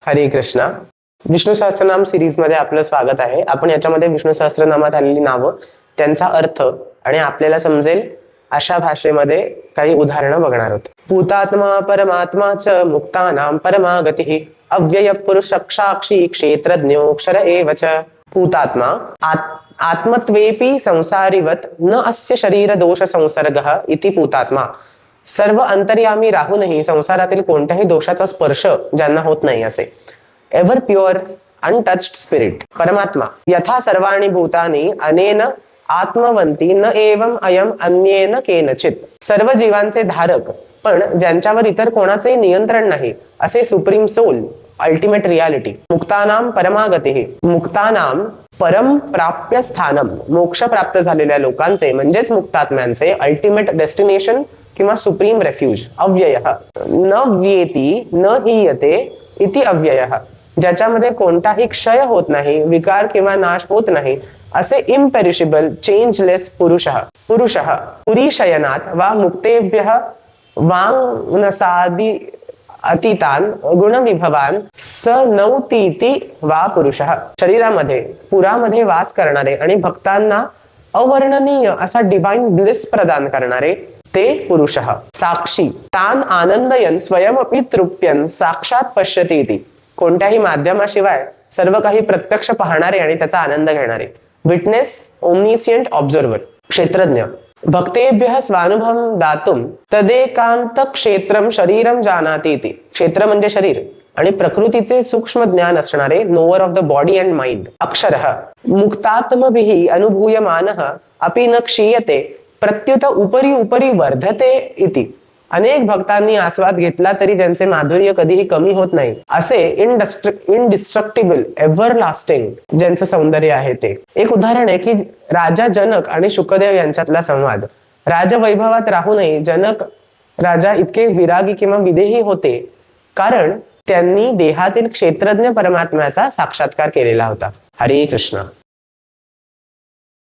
हरे कृष्णा. विष्णू सहस्त्रनाम सिरीज मध्ये आपलं स्वागत आहे. आपण याच्यामध्ये विष्णू सहस्त्रनामात आलेली नावं, त्यांचा अर्थ आणि आपल्याला समजेल अशा भाषेमध्ये काही उदाहरणं बघणार आहोत. भूतात्मा परमात्मा च मुक्तानां परमागतिः अव्यय पुरुष साक्षी क्षेत्रज्ञोक्षर एव च. भूतात्मा आत्मत्वेपि संसारिवत न अस्य शरीर दोष संसर्गः इति भूतात्मा. सर्व अंतर्यामी राहूनही संसारातील कोणत्याही दोषाचा स्पर्श ज्यांना होत नाही असे. Ever pure untouched spirit. परमात्मा यथा सर्वाणि भूतानि अनेन आत्मवंती न एवं अयम अन्येन केनचित. सर्व जीवांचे धारक पण ज्यांच्यावर इतर कोणाचे नियंत्रण नाही असे सुप्रीम सोल, अल्टिमेट रियालिटी. मुक्तानाम परमागती. मुक्तानाम परम प्राप्य स्थानम. मोक्ष प्राप्त झालेल्या लोकांचे म्हणजेच मुक्तात्म्यांचे अल्टिमेट डेस्टिनेशन किंवा सुप्रीम रेफ्यूज. अव्ययः न व्येति न हीयते इति अव्ययः. ज्याच्यामध्ये कोणताही क्षय होत नाही, विकार किंवा नाश होत नाही असे इम्पेरिशेबल चेंजलेस पुरुषः. पुरुषः पुरीशयनात वा मुक्तेभ्यः वाङ्मनसादि अतीतान गुणविभवान स नौतीति वा पुरुषः. शरीरामध्ये पुरामध्ये वास करणारे आणि भक्तांना अवर्णनीय असा डिवाइन ब्लिस प्रदान करणारे ते पुरुषः. साक्षी तान आनंदयन स्वयमपि तृप्यन साक्षात पश्यति इति. कोणत्याही माध्यमाशिवाय सर्व काही प्रत्यक्ष पाहणारे आणि त्याचा आनंद घेणारे. Witness, omniscient observer. क्षेत्रज्ञ भक्तेभ्यः स्वानुभवं दातुं तदेकांत क्षेत्रम शरीरम जानाति इति. क्षेत्र म्हणजे शरीर आणि प्रकृतीचे सूक्ष्म ज्ञान असणारे knower of the body and mind. अक्षरः मुक्तात्मभिः अनुभूयमानः अपि न क्षीयते प्रत्युत उपरी उपरी वर्धते इति. अनेक भक्तांनी आस्वाद घेतला तरी ज्यांचे माधुर्य कधीही कमी होत नाही असे इनडिस्ट्रक्टिबल एव्हर लास्टिंग ज्यांचं सौंदर्य आहे ते. एक उदाहरण आहे की राजा जनक आणि शुकदेव यांच्यातला संवाद. राजवैभवात राहूनही जनक राजा इतके विरागी किंवा विदेही होते कारण त्यांनी देहातील क्षेत्रज्ञ परमात्म्याचा साक्षात्कार केलेला होता. हरे कृष्ण.